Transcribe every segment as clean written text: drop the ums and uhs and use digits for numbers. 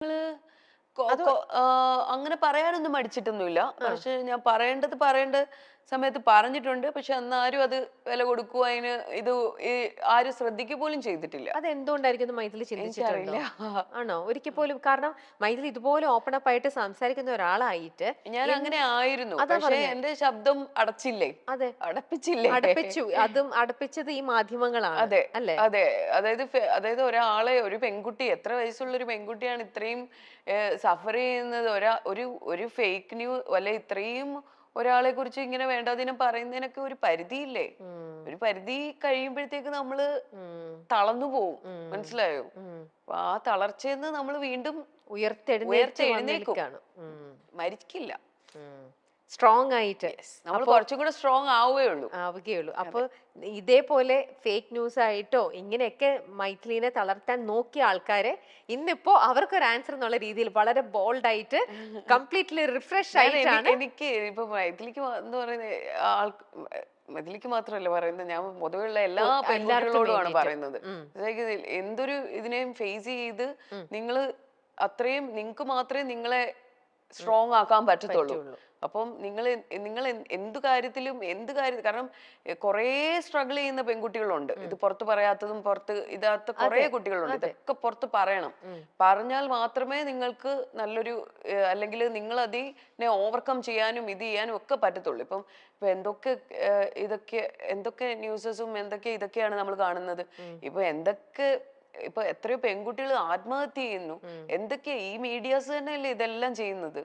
നിങ്ങള് അതോ അങ്ങനെ പറയാനൊന്നും മടിച്ചിട്ടൊന്നുമില്ല. ആ. പക്ഷെ ഞാൻ പറയേണ്ട സമയത്ത് പറഞ്ഞിട്ടുണ്ട്. പക്ഷെ അന്നാരും അത് വില കൊടുക്കുവോ അതിന് ഇത് ഈ ആരും ശ്രദ്ധിക്കുക പോലും ചെയ്തിട്ടില്ല. അതെന്തുകൊണ്ടായിരിക്കും എന്ന് മൈഥിലി ചിന്തിച്ചിട്ടുണ്ടോ? എനിക്കറിയില്ല. ആണോ? ഒരിക്കൽ പോലും കാരണം മൈഥിലി ഇതുപോലെ ഓപ്പൺ അപ്പ് ആയിട്ട് സംസാരിക്കുന്ന ഒരാളായിട്ട് ഞാൻ അങ്ങനെ എന്ത് ആയിരുന്നു. അതാ പക്ഷെ പറഞ്ഞേ. എന്റെ ശബ്ദം അടച്ചില്ലേ? അതെ. അടപ്പിച്ചില്ലേ? അടപ്പിച്ചു. അതും അടപ്പിച്ചത് ഈ മാധ്യമങ്ങളാണ്. അതെ. അല്ലേ? അതെ. അതായത് ഒരാളെ ഒരു പെൺകുട്ടി എത്ര വയസ്സുള്ള ഒരു പെൺകുട്ടിയാണ് ഇത്രയും സഫർ ചെയ്യുന്നത് ഒരു ഫേക്ക് അല്ലെ ഇത്രയും ഒരാളെ കുറിച്ച് ഇങ്ങനെ വേണ്ടാതിനം പറയുന്നതിനൊക്കെ ഒരു പരിധിയില്ലേ? ഉം. ഒരു പരിധി കഴിയുമ്പോഴത്തേക്ക് നമ്മള് ഉം. തളർന്നു പോവും. ഉം. മനസ്സിലായോ? ഉം. അപ്പൊ ആ തളർച്ചയെന്ന് നമ്മൾ വീണ്ടും ഉയർത്തെഴുന്നേറ്റ് ഉയർത്തെഴുന്നേൽക്കും. വന്നിരിക്കാണ്. ഉം. മരിക്കില്ല. ഉം. സ്ട്രോങ് ആയിട്ട്. യെസ്. നമ്മൾ അപ്പൊ കുറച്ചും കൂടെ സ്ട്രോങ് ആവുകയേ ഉള്ളൂ. ആവുകയുള്ളൂ. അപ്പൊ അതെ. ഇതേപോലെ ഫേക്ക് ന്യൂസ് ആയിട്ടോ ഇങ്ങനെയൊക്കെ മൈഥിലീനെ തളർത്താൻ നോക്കിയ ആൾക്കാരെ ഇന്നിപ്പോ അവർക്കൊരു ആൻസർ എന്നുള്ള രീതിയിൽ വളരെ ബോൾഡ് ആയിട്ട് കംപ്ലീറ്റ്ലി റിഫ്രഷ് ആയിട്ടാണ്. എനിക്ക് ഇപ്പൊ മൈഥിലിക്ക് എന്ന് പറയുന്ന ആൾ മൈഥിലിക്ക് മാത്രമല്ല പറയുന്നത്, ഞാൻ പൊതുവെയുള്ള എല്ലാ എല്ലാവർക്കും പെൺകുട്ടികളോടുമാണ് വേണ്ടിയിട്ട്. പറയുന്നത്. ഉം. അതായത് എന്തൊരു ഇതിനെയും ഫേസ് ചെയ്ത് ഉം. നിങ്ങള് അത്രയും നിങ്ങൾക്ക് മാത്രമേ നിങ്ങളെ സ്ട്രോങ് ആക്കാൻ പറ്റത്തുള്ളൂ. പറ്റുള്ളൂ. അപ്പം നിങ്ങൾ എന്ത് കാര്യം കാരണം കുറേ സ്ട്രഗിൾ ചെയ്യുന്ന പെൺകുട്ടികളുണ്ട്. ഇത് പുറത്ത് പറയാത്തതും പുറത്ത് ഇതാത്ത കുറേ അതെ. കുട്ടികളുണ്ട്. അതെ. ഇതൊക്കെ പുറത്ത് പറയണം. ഉം. പറഞ്ഞാൽ മാത്രമേ നിങ്ങൾക്ക് നല്ലൊരു അല്ലെങ്കിൽ നിങ്ങൾ അതിനെ ഓവർകം ചെയ്യാനും ഇത് ചെയ്യാനും ഒക്കെ പറ്റത്തുള്ളൂ. ഇപ്പൊ എന്തൊക്കെ ന്യൂസസും ഇതൊക്കെയാണ് നമ്മൾ കാണുന്നത്. ഇപ്പൊ എത്രയോ പെൺകുട്ടികൾ ആത്മഹത്യ ചെയ്യുന്നു. എന്തൊക്കെയാ ഈ മീഡിയാസ് തന്നെയല്ലേ ഇതെല്ലാം ചെയ്യുന്നത്.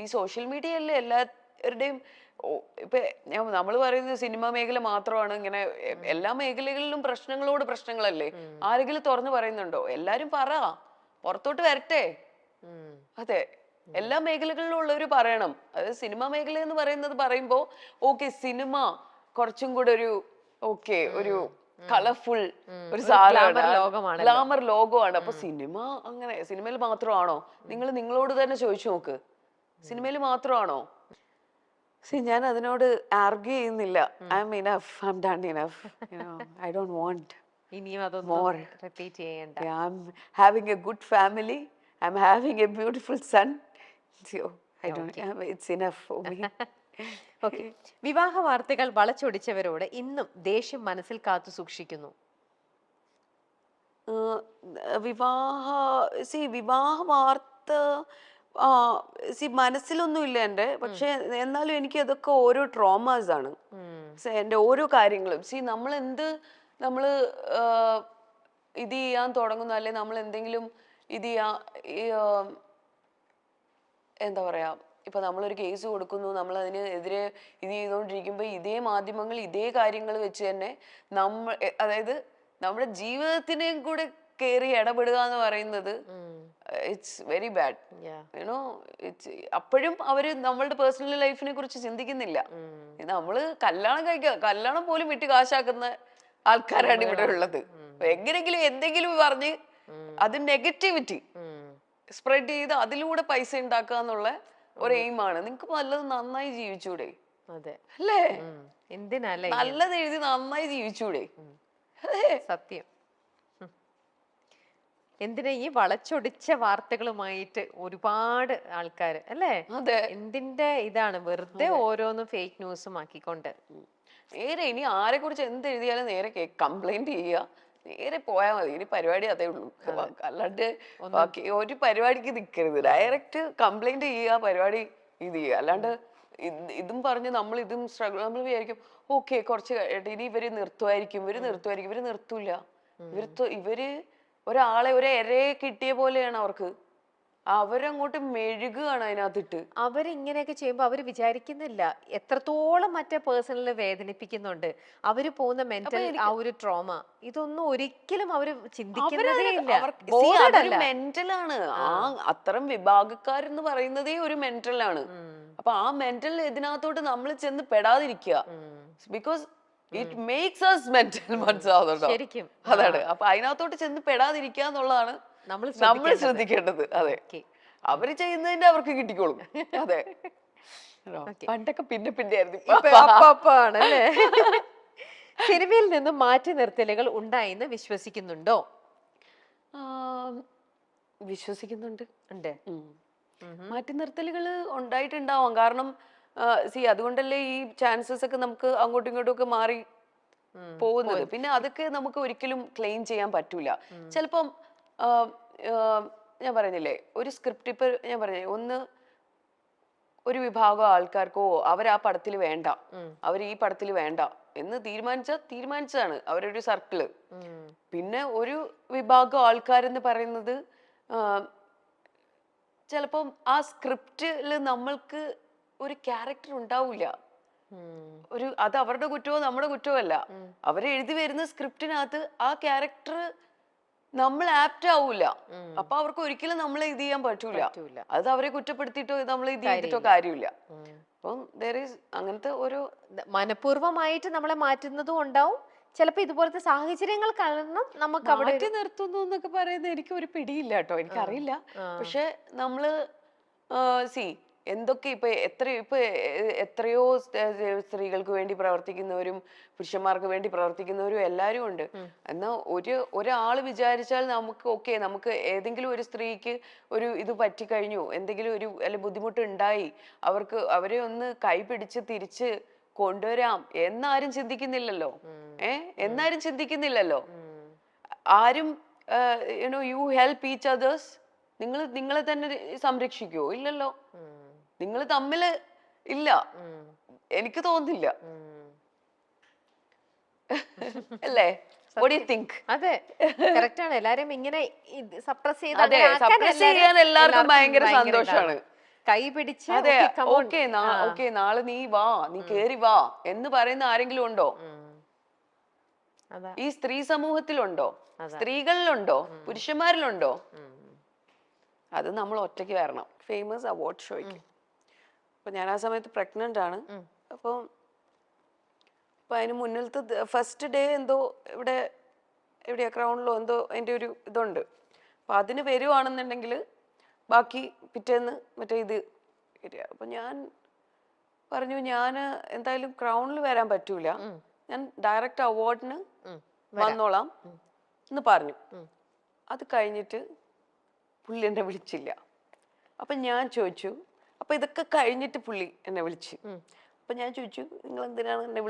ഈ സോഷ്യൽ മീഡിയ അല്ലേ എല്ലാവരുടെയും. ഇപ്പൊ നമ്മൾ പറയുന്നത് സിനിമ മേഖല മാത്രമാണ് ഇങ്ങനെ. എല്ലാ മേഖലകളിലും പ്രശ്നങ്ങളല്ലേ? ആരെങ്കിലും തുറന്നു പറയുന്നുണ്ടോ? എല്ലാരും പുറത്തോട്ട് വരട്ടെ. അതെ. എല്ലാ മേഖലകളിലും ഉള്ളവര് പറയണം. അതായത് സിനിമ മേഖല എന്ന് പറയുമ്പോ ഓക്കെ, സിനിമ കുറച്ചും കൂടെ ഒരു കളർഫുൾ ഒരു ഗ്ലാമർ സാധനമാണ്, ലോകമാണല്ലോ. ഗ്ലാമർ ലോകമാണ്. അപ്പൊ അങ്ങനെ സിനിമയിൽ മാത്രമാണോ? നിങ്ങളോട് തന്നെ ചോദിച്ചു നോക്ക്, സിനിമയിൽ മാത്രമാണോ? ഞാൻ അതിനോട് ആർഗ്യൂ ചെയ്യുന്നില്ല. I M enough, I M done enough. I don't want ഇനിയും അതൊന്നും മോർ. റിപ്പീറ്റ് ചെയ്യണ്ട. I'm having a good family. I'm having a beautiful son. So Okay. it's enough for me. Okay. വിവാഹ വാർത്തകൾ വളച്ചൊടിച്ചവരോട് ഇന്നും ദേഷ്യം മനസ്സിൽ കാത്തു സൂക്ഷിക്കുന്നു. വിവാഹ വാർത്ത മനസ്സിലൊന്നും ഇല്ല എൻ്റെ. പക്ഷെ എന്നാലും എനിക്ക് അതൊക്കെ ഓരോ ട്രോമാസ് ആണ്. എൻ്റെ ഓരോ കാര്യങ്ങളും നമ്മള് ഇത് ചെയ്യാൻ തുടങ്ങുന്നു, അല്ലെ നമ്മൾ എന്തെങ്കിലും ഇത് എന്താ പറയാ, ഇപ്പൊ നമ്മളൊരു കേസ് കൊടുക്കുന്നു, നമ്മൾ അതിനെതിരെ ഇത് ചെയ്തുകൊണ്ടിരിക്കുമ്പോ ഇതേ മാധ്യമങ്ങൾ ഇതേ കാര്യങ്ങൾ വെച്ച് തന്നെ അതായത് നമ്മുടെ ജീവിതത്തിനെയും കൂടെ കയറി ഇടപെടുക എന്ന് പറയുന്നത് ഇറ്റ്സ് വെരി ബാഡ്. യുനോ അപ്പോഴും അവര് നമ്മളുടെ പേഴ്സണൽ ലൈഫിനെ കുറിച്ച് ചിന്തിക്കുന്നില്ല. നമ്മള് കല്യാണം പോലും വിട്ട് കാശാക്കുന്ന ആൾക്കാരാണ് ഇവിടെ ഉള്ളത്. എങ്ങനെങ്കിലും എന്തെങ്കിലും പറഞ്ഞ് അത് നെഗറ്റിവിറ്റി സ്പ്രെഡ് ചെയ്ത് അതിലൂടെ പൈസ ഉണ്ടാക്കുക എന്നുള്ള ഒരു എയിമാണ്. നിങ്ങൾക്ക് നല്ലത് നന്നായി ജീവിച്ചൂടെ? അതെ. അല്ലേ? എന്തിനല്ലേ നല്ലത് എഴുതി നന്നായി ജീവിച്ചൂടെ? സത്യം. എന്തിനാ ഈ വളച്ചൊടിച്ച വാർത്തകളുമായിട്ട് ഒരുപാട് ആൾക്കാര് അല്ലേ? അതെ. എന്തിന്റെ ഇതാണ് വെറുതെ ഓരോന്നും ഫേക്ക് ന്യൂസും ആക്കിക്കൊണ്ട്. നേരെ ഇനി ആരെ കുറിച്ച് എന്ത് എഴുതിയാലും നേരെ കംപ്ലൈന്റ് ചെയ്യുക, നേരെ പോയാൽ മതി. ഇനി പരിപാടി അതേ ഉള്ളൂ. അല്ലാണ്ട് ബാക്കി ഒരു പരിപാടിക്ക് നിൽക്കരുത്. ഡയറക്റ്റ് കംപ്ലൈന്റ് ചെയ്യുക, പരിപാടി ഇത് ചെയ്യുക. അല്ലാണ്ട് ഇതും പറഞ്ഞ് നമ്മൾ വിചാരിക്കും ഓക്കെ കുറച്ച് ഇനി ഇവര് നിർത്തുമായിരിക്കും. ഇവര് നിർത്തൂല. ഇവര് ഒരാളെ ഒരു ഇരയെ കിട്ടിയ പോലെയാണ് അവർക്ക്. അവരങ്ങോട്ട് മെഴുകുകയാണ് അതിനകത്തിട്ട്. അവരിങ്ങനെയൊക്കെ ചെയ്യുമ്പോ അവര് വിചാരിക്കുന്നില്ല എത്രത്തോളം മറ്റേ പേഴ്സണലിനെ വേദനിപ്പിക്കുന്നുണ്ട്. അവര് പോകുന്ന മെന്റൽ ആ ഒരു ട്രോമ ഇതൊന്നും ഒരിക്കലും അവര് ചിന്തിക്കുന്നതേ ഇല്ല. മെന്റലാണ്. അത്തരം വിഭാഗക്കാരെന്ന് പറയുന്നതേ ഒരു മെന്റലാണ്. അപ്പൊ ആ മെന്റൽ ഇതിനകത്തോട്ട് നമ്മൾ ചെന്ന് പെടാതിരിക്കുക. Because it makes us mental. മനസ്സിലാവുന്നുണ്ടോ? ശരിക്കും അതാണ്. അപ്പൊ അതിനകത്തോട്ട് ചെന്ന് പെടാതിരിക്കുക എന്നുള്ളതാണ് നമ്മൾ ശ്രദ്ധിക്കേണ്ടത്. അതെ. അവര് ചെയ്യുന്നതിന്റെ അവർക്ക് കിട്ടിക്കോളും. അതെ. പണ്ടൊക്കെ പിന്നെ ആണല്ലേ? സിനിമയിൽ നിന്നും മാറ്റി നിർത്തലുകൾ ഉണ്ടായെന്ന് വിശ്വസിക്കുന്നുണ്ടോ? വിശ്വസിക്കുന്നുണ്ട്. ഉണ്ട്. ഉം. മാറ്റി നിർത്തലുകൾ ഉണ്ടായിട്ടുണ്ടാവാം. കാരണം അതുകൊണ്ടല്ലേ ഈ ചാൻസസ് ഒക്കെ നമുക്ക് അങ്ങോട്ടും ഇങ്ങോട്ടും ഒക്കെ മാറി പോകുന്നത്. പിന്നെ അതൊക്കെ നമുക്ക് ഒരിക്കലും ക്ലെയിം ചെയ്യാൻ പറ്റൂല. ചിലപ്പം ആ, ആ, ഞാൻ പറയുന്നില്ലേ, ഒരു സ്ക്രിപ്റ്റ് ഇപ്പൊ ഞാൻ പറഞ്ഞില്ലേ, ഒന്ന് ഒരു വിഭാഗം ആൾക്കാർക്കോ അവർ ആ പടത്തിൽ വേണ്ട, അവർ ഈ പടത്തിൽ വേണ്ട എന്ന് തീരുമാനിച്ചതാണ് അവരൊരു സർക്കിള്. പിന്നെ ഒരു വിഭാഗം ആൾക്കാരെന്ന് പറയുന്നത് ചിലപ്പം ആ സ്ക്രിപ്റ്റില് നമ്മൾക്ക് ഒരു ക്യാരക്ടർ ഉണ്ടാവില്ല. അത് അവരുടെ കുറ്റമോ നമ്മുടെ കുറ്റമോ അല്ല. അവർ എഴുതി വരുന്ന സ്ക്രിപ്റ്റിനകത്ത് ആ ക്യാരക്ടർ നമ്മൾ ആപ്റ്റ് ആവൂല. അപ്പൊ അവർക്ക് ഒരിക്കലും നമ്മളെ ഇത് ചെയ്യാൻ പറ്റൂല. അത് അവരെ കുറ്റപ്പെടുത്തിയിട്ടോ നമ്മൾ ഇത് ചെയ്തിട്ടോ കാര്യമില്ല. അപ്പം അങ്ങനത്തെ ഒരു മനഃപൂർവ്വമായിട്ട് നമ്മളെ മാറ്റുന്നതും ഉണ്ടാവും. ചിലപ്പോ ഇതുപോലത്തെ സാഹചര്യങ്ങൾ കാരണം നമുക്ക് അവിടെ മാറ്റി നിർത്തുന്നു എന്നൊക്കെ പറയുന്നത് എനിക്ക് ഒരു പിടിയില്ല കേട്ടോ, എനിക്കറിയില്ല. പക്ഷെ നമ്മള് എന്തൊക്കെ ഇപ്പൊ എത്രയോ സ്ത്രീകൾക്ക് വേണ്ടി പ്രവർത്തിക്കുന്നവരും പുരുഷന്മാർക്ക് വേണ്ടി പ്രവർത്തിക്കുന്നവരും എല്ലാരും ഉണ്ട്. എന്നാൽ ഒരാള് വിചാരിച്ചാൽ നമുക്ക് ഏതെങ്കിലും ഒരു സ്ത്രീക്ക് ഒരു ഇത് പറ്റിക്കഴിഞ്ഞു, എന്തെങ്കിലും അല്ല ബുദ്ധിമുട്ട് ഉണ്ടായി, അവരെ ഒന്ന് കൈപിടിച്ച് തിരിച്ച് കൊണ്ടുവരാം എന്നാരും ചിന്തിക്കുന്നില്ലല്ലോ. എന്നാരും ചിന്തിക്കുന്നില്ലല്ലോ. ആരും യു ഹെൽപ്പ് ഈച്ച് അതേഴ്സ്. നിങ്ങളെ തന്നെ സംരക്ഷിക്കുവോ? ഇല്ലല്ലോ. നിങ്ങൾ തമ്മില് ഇല്ല, എനിക്ക് തോന്നുന്നില്ല. അല്ലേ? What do you think? അതെ, കറക്റ്റ് ആണ്. എല്ലാരും ഇങ്ങനെ സപ്രസ് ചെയ്യാൻ എല്ലാവർക്കും ഭയങ്കര സന്തോഷാണ്. കൈ പിടിച്ച് അതെ, ഓക്കെ നാളെ നീ വാ, നീ കേറി വാ എന്ന് പറയുന്ന ആരെങ്കിലും ഉണ്ടോ? ഈ സ്ത്രീ സമൂഹത്തിലുണ്ടോ? സ്ത്രീകളിലുണ്ടോ? പുരുഷന്മാരിലുണ്ടോ? അത് നമ്മൾ ഒറ്റയ്ക്ക് വരണം. ഫേമസ് അവാർഡ് ഷോയ്ക്ക് അപ്പൊ ഞാൻ ആ സമയത്ത് പ്രഗ്നന്റ് ആണ്. അപ്പൊ അതിന് മുന്നിലത്തെ ഫസ്റ്റ് ഡേ എന്തോ എവിടെയാ ക്രൗണിലോ എന്തോ അതിന്റെ ഒരു ഇതുണ്ട്. അപ്പൊ അതിന് വരുവാണെന്നുണ്ടെങ്കിൽ ബാക്കി പിറ്റേന്ന് മറ്റേ ഇത് വരിക. അപ്പൊ ഞാൻ പറഞ്ഞു, ഞാൻ എന്തായാലും ക്രൗണിൽ വരാൻ പറ്റൂല, ഞാൻ ഡയറക്റ്റ് അവാർഡിന് വന്നോളാം എന്ന് പറഞ്ഞു. അത് കഴിഞ്ഞിട്ട് പുള്ളി എന്നെ വിളിച്ചില്ല. അപ്പൊ ഞാൻ ചോദിച്ചു, അപ്പൊ ഇതൊക്കെ കഴിഞ്ഞിട്ട് പുള്ളി എന്നെ വിളിച്ചു. അപ്പൊ ഞാൻ ചോദിച്ചു, നിങ്ങൾ എന്തിനാണ് എന്നെ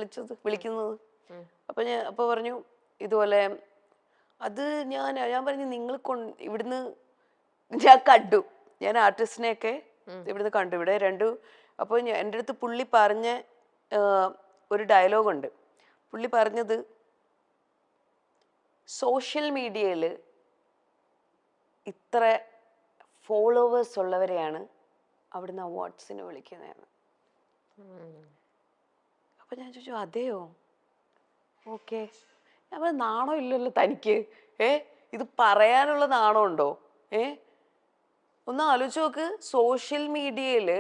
വിളിക്കുന്നത്? അപ്പൊ പറഞ്ഞു ഇതുപോലെ. അത് ഞാൻ പറഞ്ഞു, നിങ്ങൾ ഇവിടുന്ന് ഞാൻ കണ്ടു, ഞാൻ ആർട്ടിസ്റ്റിനെയൊക്കെ ഇവിടുന്ന് കണ്ടു, ഇവിടെ രണ്ടു. അപ്പോൾ എൻ്റെ അടുത്ത് പുള്ളി പറഞ്ഞ ഒരു ഡയലോഗുണ്ട്. പുള്ളി പറഞ്ഞത്, സോഷ്യൽ മീഡിയയിൽ ഇത്ര ഫോളോവേഴ്സ് ഉള്ളവരെയാണ് അവിടുന്ന് അവാർഡ്സിന് വിളിക്കുന്നതെന്ന്. അപ്പൊ ഞാൻ ചോദിച്ചു, അതെയോ? ഓക്കെ. ഞാൻ പറഞ്ഞു, നാണോ ഇല്ലല്ലോ തനിക്ക്? ഇത് പറയാനുള്ള നാണം ഉണ്ടോ? ഒന്ന് ആലോചിച്ച് നോക്ക്. സോഷ്യൽ മീഡിയയില്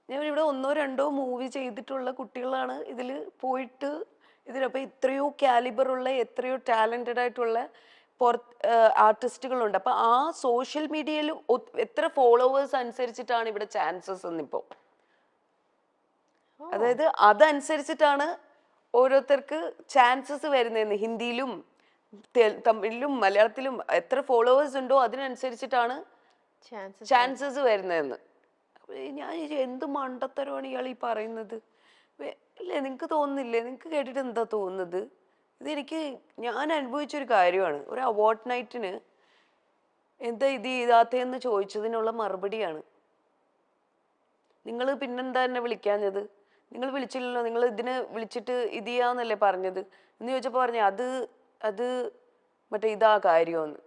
ഞാൻ ഇവിടെ 1 or 2 മൂവി ചെയ്തിട്ടുള്ള കുട്ടികളാണ് ഇതിൽ പോയിട്ട് ഇതിലപ്പോൾ ഇത്രയോ കാലിബർ ഉള്ള എത്രയോ ടാലന്റഡ് ആയിട്ടുള്ള ആർട്ടിസ്റ്റുകളുണ്ട്. അപ്പൊ ആ സോഷ്യൽ മീഡിയയിൽ എത്ര ഫോളോവേഴ്സ് അനുസരിച്ചിട്ടാണ് ഇവിടെ ചാൻസസ് എന്നിപ്പോ. അതായത് അതനുസരിച്ചിട്ടാണ് ഓരോരുത്തർക്ക് ചാൻസസ് വരുന്നതെന്ന്. ഹിന്ദിയിലും തമിഴിലും മലയാളത്തിലും എത്ര ഫോളോവേഴ്സ് ഉണ്ടോ അതിനനുസരിച്ചിട്ടാണ് ചാൻസസ് വരുന്നതെന്ന്. ഞാൻ എന്ത് മണ്ടത്തരമാണ് ഇയാൾ ഈ പറയുന്നത്? അല്ലേ, നിങ്ങക്ക് തോന്നുന്നില്ലേ? നിങ്ങക്ക് കേട്ടിട്ട് എന്താ തോന്നുന്നത്? ഞാൻ അനുഭവിച്ചൊരു കാര്യമാണ്. ഒരു അവാർഡ് നൈറ്റിന് എന്താ ഇത് ചെയ്താത്തേന്ന് ചോദിച്ചതിനുള്ള മറുപടിയാണ്. നിങ്ങൾ പിന്നെന്താ എന്നെ വിളിക്കാഞ്ഞത്? നിങ്ങൾ വിളിച്ചില്ലല്ലോ, നിങ്ങൾ ഇതിന് വിളിച്ചിട്ട് ഇത് ചെയ്യാന്നല്ലേ പറഞ്ഞത് എന്ന് ചോദിച്ചപ്പോൾ പറഞ്ഞു, അത് മറ്റേ ഇതാ കാര്യമെന്ന്.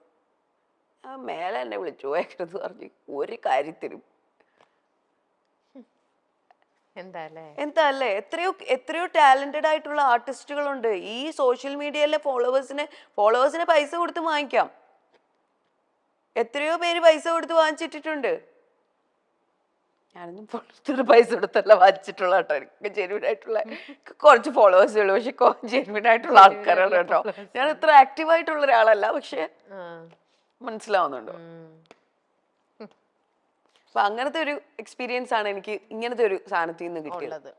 മേലെ എന്നെ വിളിച്ചു പോയേക്കരുത് പറഞ്ഞു ഒരു കാര്യത്തിനും. എന്താ അല്ലേ? എത്രയോ ടാലന്റഡ് ആയിട്ടുള്ള ആർട്ടിസ്റ്റുകളുണ്ട്. ഈ സോഷ്യൽ മീഡിയയിലെ ഫോളോവേഴ്സിനെ പൈസ കൊടുത്ത് വാങ്ങിക്കാം. എത്രയോ പേര് പൈസ കൊടുത്ത് വാങ്ങിച്ചിട്ടുണ്ട്. ഞാനൊന്നും പൈസ കൊടുത്തല്ല വാങ്ങിച്ചിട്ടുള്ള കേട്ടോ. എനിക്ക് ജെന്യൂൻ ആയിട്ടുള്ള കുറച്ച് ഫോളോവേഴ്സേ ഉള്ളൂ, പക്ഷെ ജെന്യൂൻ ആയിട്ടുള്ള ആൾക്കാരാണ് കേട്ടോ. ഞാൻ ഇത്ര ആക്റ്റീവ് ആയിട്ടുള്ള ഒരാളല്ല, പക്ഷെ മനസ്സിലാവുന്നുണ്ടോ? അപ്പൊ അങ്ങനത്തെ ഒരു എക്സ്പീരിയൻസ് ആണ് എനിക്ക് ഇങ്ങനത്തെ ഒരു സാധനത്തിൽ നിന്ന് കിട്ടിയത്.